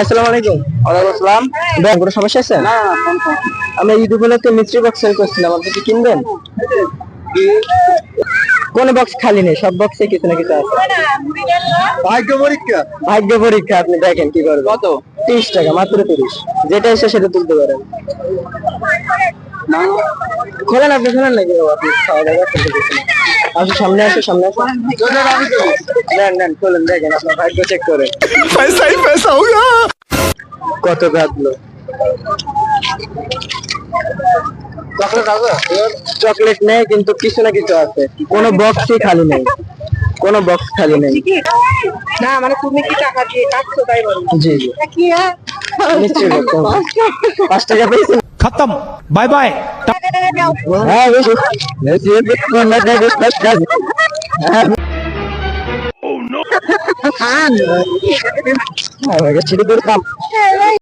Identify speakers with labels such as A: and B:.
A: আসসালামু আলাইকুম।
B: ওয়ালাইকুম আসসালাম।
A: ভাই কোনো সমস্যা আছে?
B: না
A: আমরা ঈদ উপলক্ষে মিষ্টি বক্স সেল করছিলাম, আপনি কি কিনবেন? কোন বক্স খালি নেই, সব বক্সে কিছু না কিছু আছে।
B: ভাগ্য পরীক্ষা।
A: ভাগ্য পরীক্ষা, আপনি দেখেন কি করবেন।
B: কত?
A: 30 টাকা, মাত্র 30। যেটা এসে সেটা তুলতে পারেন। খোলেন, আপনি খোলেন নাকি বাবা? আপনি খাওয়া দাওয়া করতে গেছেন। আসো সামনে, আসো সামনে আসো। নেন নেন, খোলেন, দেখেন আপনার ভাগ্য চেক করেন।
B: पैसा ही पैसा होगा।
A: কত বাঁধলো।
B: চকলেট আছে?
A: চকলেট নেই, কিন্তু কিছু না কিছু আছে। কোনো বক্সই খালি নেই, কোনো বক্স খালি নেই।
C: না মানে তুমি কি টাকা দিয়ে কাটছো তাই বলো?
A: জি জি,
C: কি হ্যাঁ
A: নিশ্চয়ই করতে হবে। 5 টাকা পেয়েছেন?
D: खत्म बाय बाय
A: হ্যাঁ বেশি বেশি কোনটা দেখে কাজ। হ্যাঁ আমার কাছে ছোট দূর কাম।